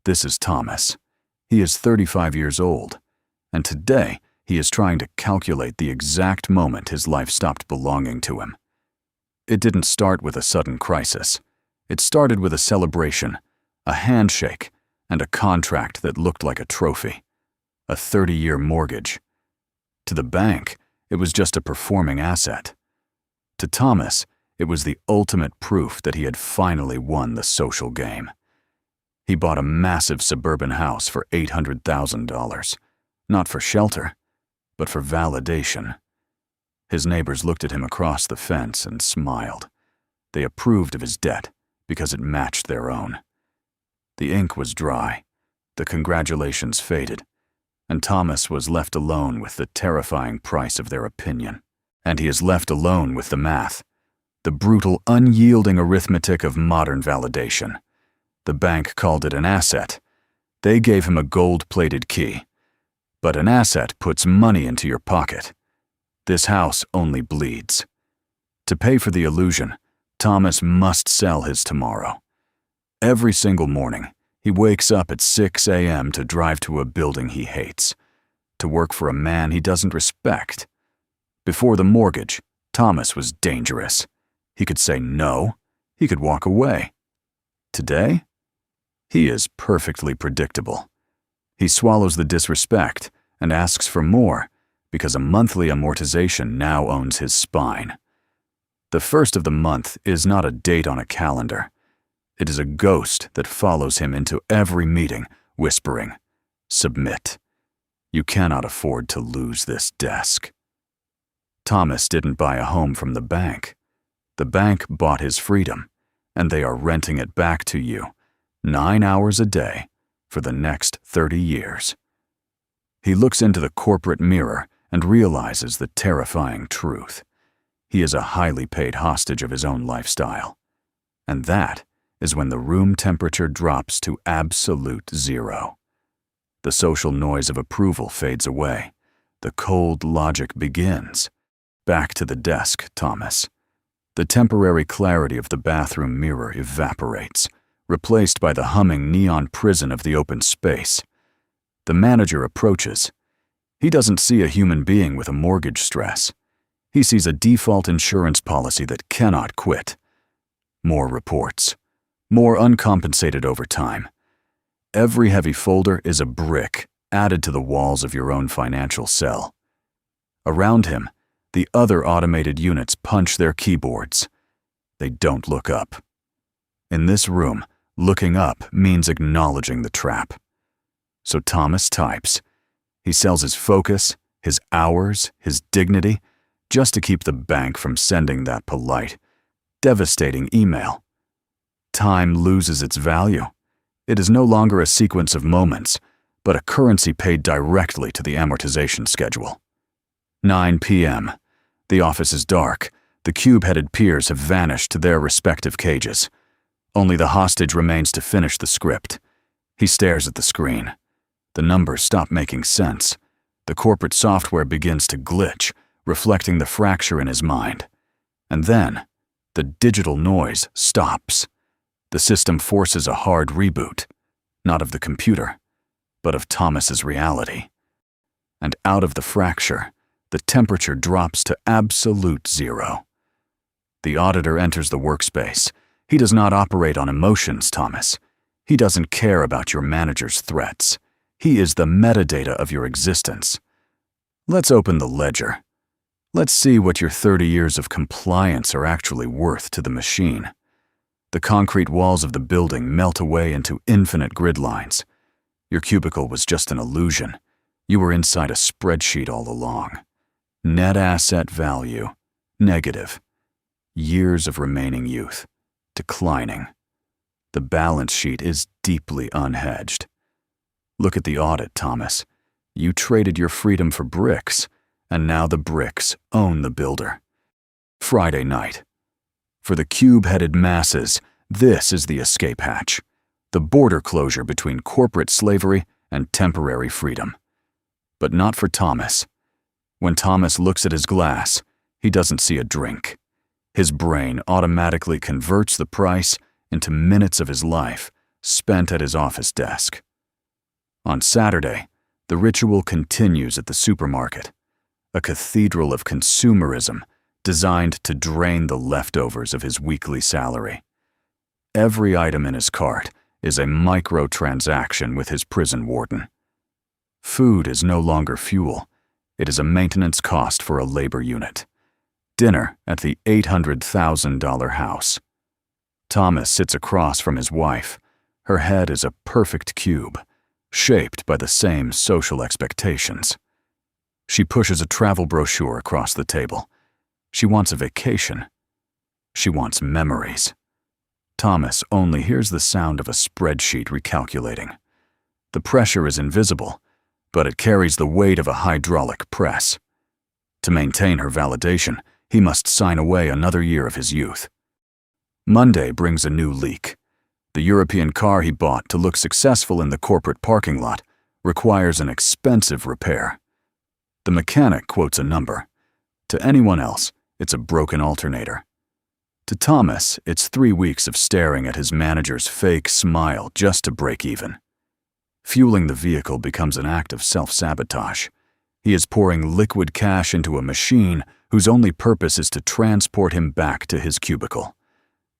This is Thomas. He is 35 years old, and today he is trying to calculate the exact moment his life stopped belonging to him. It didn't start with a sudden crisis. It started with a celebration, a handshake, and a contract that looked like a trophy, a 30-year mortgage. To the bank, it was just a performing asset. To Thomas, it was the ultimate proof that he had finally won the social game. He bought a massive suburban house for $800,000, not for shelter, but for validation. His neighbors looked at him across the fence and smiled. They approved of his debt because it matched their own. The ink was dry, the congratulations faded, and Thomas was left alone with the terrifying price of their opinion. And he is left alone with the math, the brutal, unyielding arithmetic of modern validation. The bank called it an asset. They gave him a gold-plated key. But an asset puts money into your pocket. This house only bleeds. To pay for the illusion, Thomas must sell his tomorrow. Every single morning, he wakes up at 6 a.m. to drive to a building he hates, to work for a man he doesn't respect. Before the mortgage, Thomas was dangerous. He could say no. He could walk away. Today, he is perfectly predictable. He swallows the disrespect and asks for more because a monthly amortization now owns his spine. The first of the month is not a date on a calendar. It is a ghost that follows him into every meeting, whispering, "Submit. You cannot afford to lose this desk." Thomas didn't buy a home from the bank. The bank bought his freedom, and they are renting it back to you, 9 hours a day, for the next 30 years. He looks into the corporate mirror and realizes the terrifying truth. He is a highly paid hostage of his own lifestyle. And that is when the room temperature drops to absolute zero. The social noise of approval fades away. The cold logic begins. Back to the desk, Thomas. The temporary clarity of the bathroom mirror evaporates, replaced by the humming neon prison of the open space. The manager approaches. He doesn't see a human being with a mortgage stress. He sees a default insurance policy that cannot quit. More reports. More uncompensated overtime. Every heavy folder is a brick added to the walls of your own financial cell. Around him, the other automated units punch their keyboards. They don't look up. In this room, looking up means acknowledging the trap. So Thomas types. He sells his focus, his hours, his dignity, just to keep the bank from sending that polite, devastating email. Time loses its value. It is no longer a sequence of moments, but a currency paid directly to the amortization schedule. 9 p.m. The office is dark. The cube-headed peers have vanished to their respective cages. Only the hostage remains to finish the script. He stares at the screen. The numbers stop making sense. The corporate software begins to glitch, reflecting the fracture in his mind. And then, the digital noise stops. The system forces a hard reboot, not of the computer, but of Thomas's reality. And out of the fracture, the temperature drops to absolute zero. The auditor enters the workspace. He does not operate on emotions, Thomas. He doesn't care about your manager's threats. He is the metadata of your existence. Let's open the ledger. Let's see what your 30 years of compliance are actually worth to the machine. The concrete walls of the building melt away into infinite grid lines. Your cubicle was just an illusion. You were inside a spreadsheet all along. Net asset value, negative. Years of remaining youth, declining. The balance sheet is deeply unhedged. Look at the audit, Thomas. You traded your freedom for bricks, and now the bricks own the builder. Friday night. For the cube-headed masses, this is the escape hatch, the border closure between corporate slavery and temporary freedom. But not for Thomas. When Thomas looks at his glass, he doesn't see a drink. His brain automatically converts the price into minutes of his life, spent at his office desk. On Saturday, the ritual continues at the supermarket, a cathedral of consumerism designed to drain the leftovers of his weekly salary. Every item in his cart is a microtransaction with his prison warden. Food is no longer fuel. It is a maintenance cost for a labor unit. Dinner at the $800,000 house. Thomas sits across from his wife. Her head is a perfect cube, shaped by the same social expectations. She pushes a travel brochure across the table. She wants a vacation. She wants memories. Thomas only hears the sound of a spreadsheet recalculating. The pressure is invisible, but it carries the weight of a hydraulic press. To maintain her validation, he must sign away another year of his youth. Monday brings a new leak. The European car he bought to look successful in the corporate parking lot requires an expensive repair. The mechanic quotes a number. To anyone else, it's a broken alternator. To Thomas, it's 3 weeks of staring at his manager's fake smile just to break even. Fueling the vehicle becomes an act of self-sabotage. He is pouring liquid cash into a machine whose only purpose is to transport him back to his cubicle.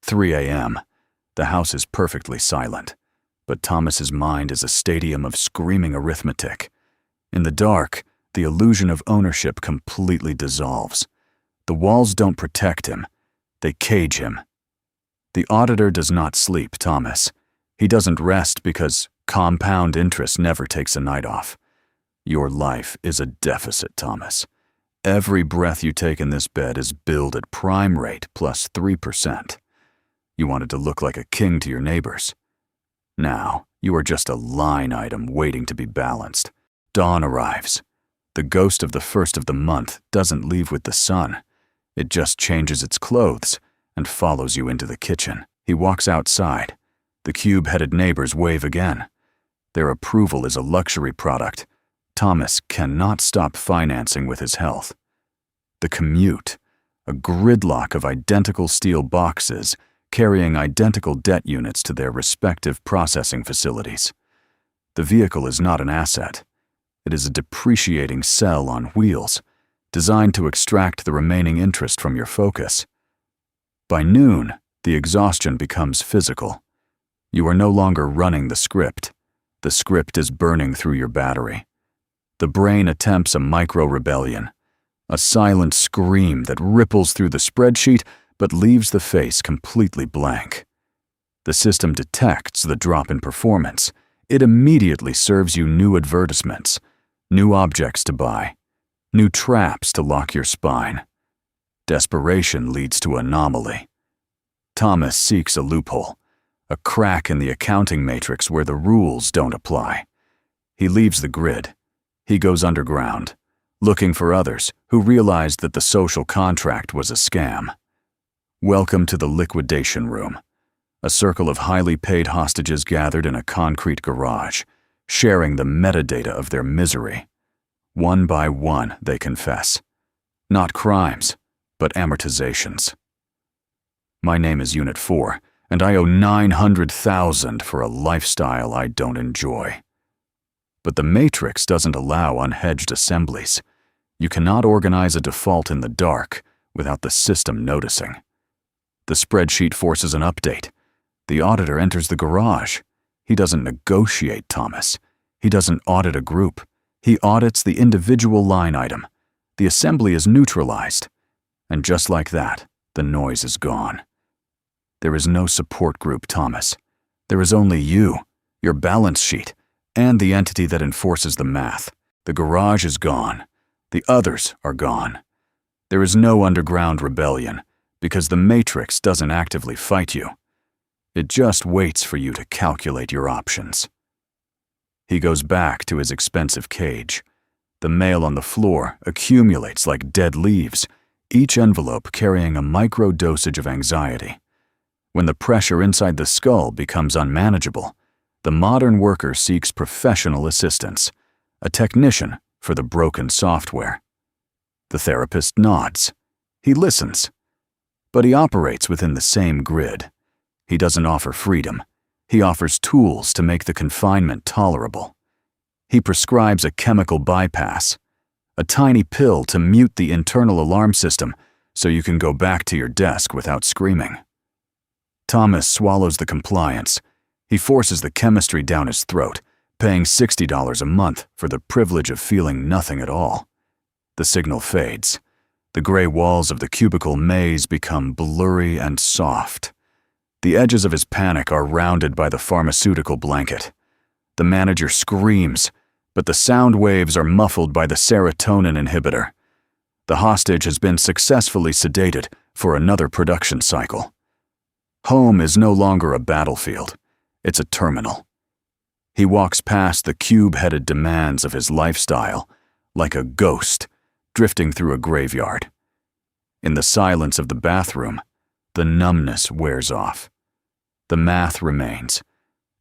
3 a.m. The house is perfectly silent, but Thomas's mind is a stadium of screaming arithmetic. In the dark, the illusion of ownership completely dissolves. The walls don't protect him. They cage him. The auditor does not sleep, Thomas. He doesn't rest because compound interest never takes a night off. Your life is a deficit, Thomas. Every breath you take in this bed is billed at prime rate plus 3%. You wanted to look like a king to your neighbors. Now, you are just a line item waiting to be balanced. Dawn arrives. The ghost of the first of the month doesn't leave with the sun. It just changes its clothes and follows you into the kitchen. He walks outside. The cube-headed neighbors wave again. Their approval is a luxury product. Thomas cannot stop financing with his health. The commute, a gridlock of identical steel boxes carrying identical debt units to their respective processing facilities. The vehicle is not an asset. It is a depreciating cell on wheels, designed to extract the remaining interest from your focus. By noon, the exhaustion becomes physical. You are no longer running the script. The script is burning through your battery. The brain attempts a micro-rebellion, a silent scream that ripples through the spreadsheet but leaves the face completely blank. The system detects the drop in performance. It immediately serves you new advertisements, new objects to buy, new traps to lock your spine. Desperation leads to anomaly. Thomas seeks a loophole, a crack in the accounting matrix where the rules don't apply. He leaves the grid. He goes underground, looking for others who realized that the social contract was a scam. Welcome to the liquidation room, a circle of highly paid hostages gathered in a concrete garage, sharing the metadata of their misery. One by one, they confess. Not crimes, but amortizations. My name is Unit 4, and I owe $900,000 for a lifestyle I don't enjoy. But the matrix doesn't allow unhedged assemblies. You cannot organize a default in the dark without the system noticing. The spreadsheet forces an update. The auditor enters the garage. He doesn't negotiate, Thomas. He doesn't audit a group. He audits the individual line item. The assembly is neutralized. And just like that, the noise is gone. There is no support group, Thomas. There is only you, your balance sheet, and the entity that enforces the math. The garage is gone. The others are gone. There is no underground rebellion, because the matrix doesn't actively fight you. It just waits for you to calculate your options. He goes back to his expensive cage. The mail on the floor accumulates like dead leaves, each envelope carrying a micro-dosage of anxiety. When the pressure inside the skull becomes unmanageable, the modern worker seeks professional assistance, a technician for the broken software. The therapist nods. He listens. But he operates within the same grid. He doesn't offer freedom. He offers tools to make the confinement tolerable. He prescribes a chemical bypass, a tiny pill to mute the internal alarm system so you can go back to your desk without screaming. Thomas swallows the compliance. He forces the chemistry down his throat, paying $60 a month for the privilege of feeling nothing at all. The signal fades. The gray walls of the cubicle maze become blurry and soft. The edges of his panic are rounded by the pharmaceutical blanket. The manager screams, but the sound waves are muffled by the serotonin inhibitor. The hostage has been successfully sedated for another production cycle. Home is no longer a battlefield. It's a terminal. He walks past the cube-headed demands of his lifestyle like a ghost drifting through a graveyard. In the silence of the bathroom, the numbness wears off. The math remains.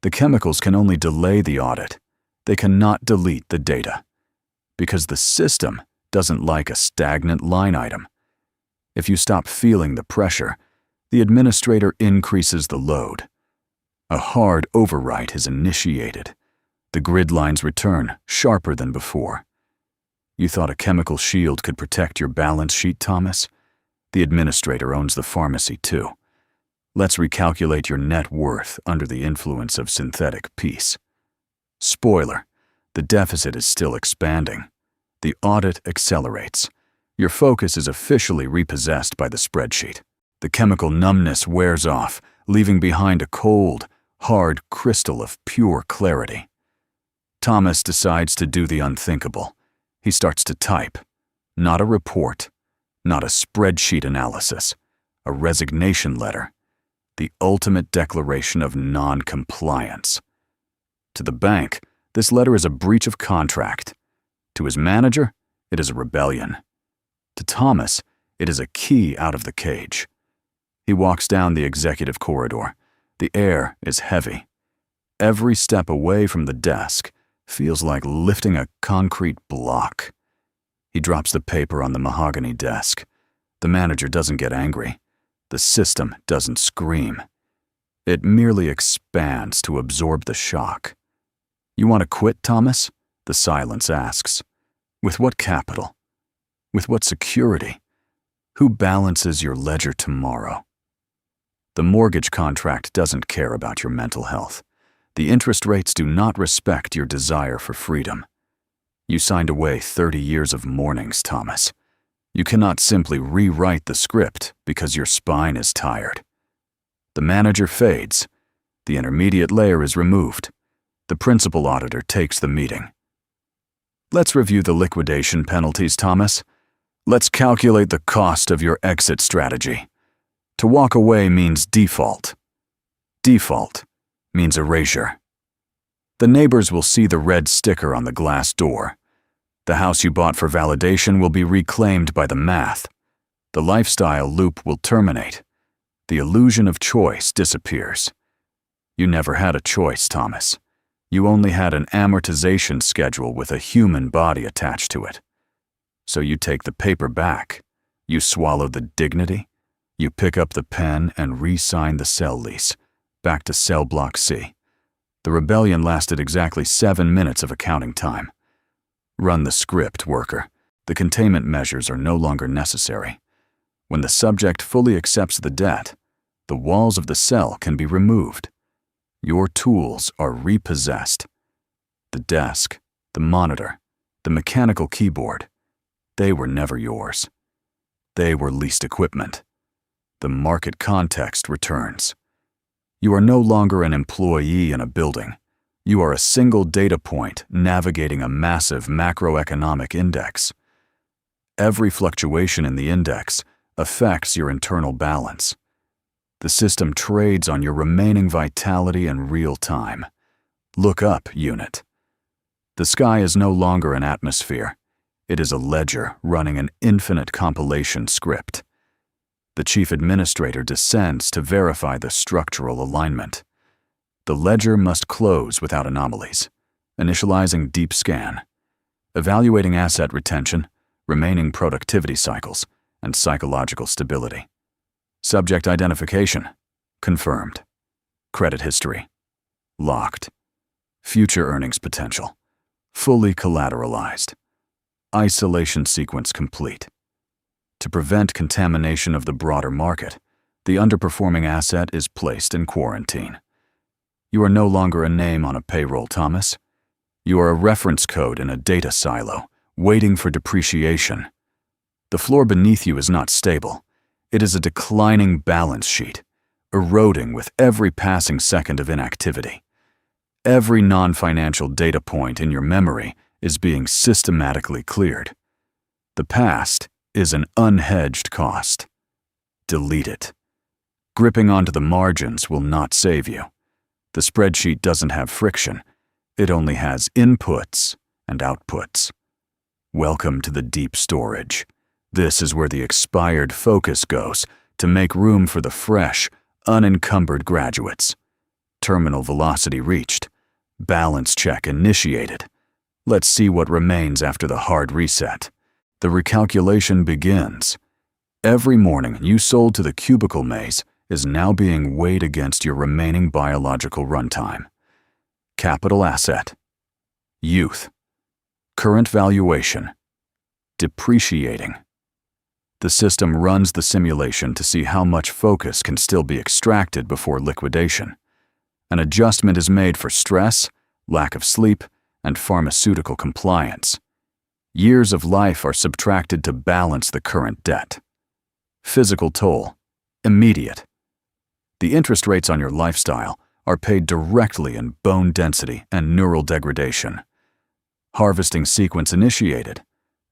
The chemicals can only delay the audit. They cannot delete the data. Because the system doesn't like a stagnant line item. If you stop feeling the pressure, the administrator increases the load. A hard overwrite is initiated. The grid lines return, sharper than before. You thought a chemical shield could protect your balance sheet, Thomas? The administrator owns the pharmacy, too. Let's recalculate your net worth under the influence of synthetic peace. Spoiler, the deficit is still expanding. The audit accelerates. Your focus is officially repossessed by the spreadsheet. The chemical numbness wears off, leaving behind a cold, hard crystal of pure clarity. Thomas decides to do the unthinkable. He starts to type. Not a report, not a spreadsheet analysis, a resignation letter. The ultimate declaration of non-compliance. To the bank, this letter is a breach of contract. To his manager, it is a rebellion. To Thomas, it is a key out of the cage. He walks down the executive corridor. The air is heavy. Every step away from the desk feels like lifting a concrete block. He drops the paper on the mahogany desk. The manager doesn't get angry. The system doesn't scream. It merely expands to absorb the shock. You want to quit, Thomas? The silence asks. With what capital? With what security? Who balances your ledger tomorrow? The mortgage contract doesn't care about your mental health. The interest rates do not respect your desire for freedom. You signed away 30 years of mornings, Thomas. You cannot simply rewrite the script because your spine is tired. The manager fades. The intermediate layer is removed. The principal auditor takes the meeting. Let's review the liquidation penalties, Thomas. Let's calculate the cost of your exit strategy. To walk away means default. Default means erasure. The neighbors will see the red sticker on the glass door. The house you bought for validation will be reclaimed by the math. The lifestyle loop will terminate. The illusion of choice disappears. You never had a choice, Thomas. You only had an amortization schedule with a human body attached to it. So you take the paper back. You swallow the dignity. You pick up the pen and re-sign the cell lease, back to cell block C. The rebellion lasted exactly 7 minutes of accounting time. Run the script, worker. The containment measures are no longer necessary. When the subject fully accepts the debt, the walls of the cell can be removed. Your tools are repossessed. The desk, the monitor, the mechanical keyboard, they were never yours. They were leased equipment. The market context returns. You are no longer an employee in a building. You are a single data point navigating a massive macroeconomic index. Every fluctuation in the index affects your internal balance. The system trades on your remaining vitality in real time. Look up, unit. The sky is no longer an atmosphere. It is a ledger running an infinite compilation script. The chief administrator descends to verify the structural alignment. The ledger must close without anomalies, initializing deep scan, evaluating asset retention, remaining productivity cycles, and psychological stability. Subject identification, confirmed. Credit history, locked. Future earnings potential, fully collateralized. Isolation sequence complete. To prevent contamination of the broader market, the underperforming asset is placed in quarantine. You are no longer a name on a payroll, Thomas. You are a reference code in a data silo, waiting for depreciation. The floor beneath you is not stable. It is a declining balance sheet, eroding with every passing second of inactivity. Every non-financial data point in your memory is being systematically cleared. The past is an unhedged cost. Delete it. Gripping onto the margins will not save you. The spreadsheet doesn't have friction. It only has inputs and outputs. Welcome to the deep storage. This is where the expired focus goes to make room for the fresh, unencumbered graduates. Terminal velocity reached. Balance check initiated. Let's see what remains after the hard reset. The recalculation begins. Every morning you sold to the cubicle maze is now being weighed against your remaining biological runtime. Capital asset. Youth. Current valuation. Depreciating. The system runs the simulation to see how much focus can still be extracted before liquidation. An adjustment is made for stress, lack of sleep, and pharmaceutical compliance. Years of life are subtracted to balance the current debt. Physical toll. Immediate. The interest rates on your lifestyle are paid directly in bone density and neural degradation. Harvesting sequence initiated,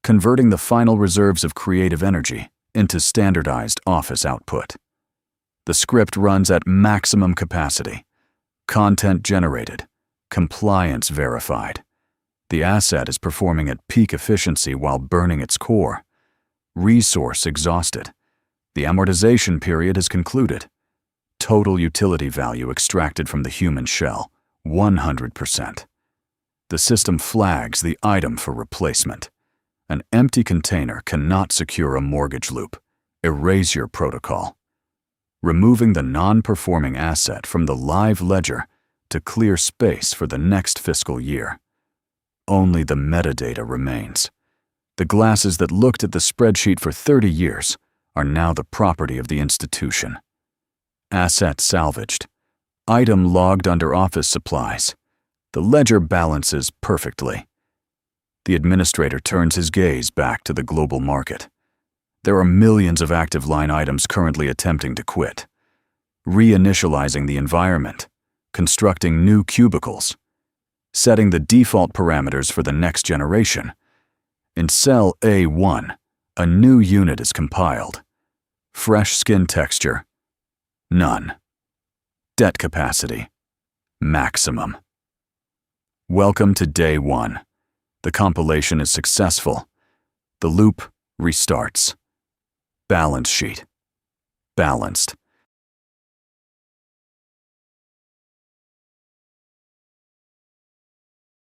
converting the final reserves of creative energy into standardized office output. The script runs at maximum capacity. Content generated. Compliance verified. The asset is performing at peak efficiency while burning its core. Resource exhausted. The amortization period is concluded. Total utility value extracted from the human shell, 100%. The system flags the item for replacement. An empty container cannot secure a mortgage loop. Erasure protocol. Removing the non-performing asset from the live ledger to clear space for the next fiscal year. Only the metadata remains. The glasses that looked at the spreadsheet for 30 years are now the property of the institution. Asset salvaged. Item logged under office supplies. The ledger balances perfectly. The administrator turns his gaze back to the global market. There are millions of active line items currently attempting to quit. Reinitializing the environment. Constructing new cubicles. Setting the default parameters for the next generation. In cell A1, a new unit is compiled. Fresh skin texture. None. Debt capacity. Maximum. Welcome to day 1. The compilation is successful. The loop restarts. Balance sheet. Balanced.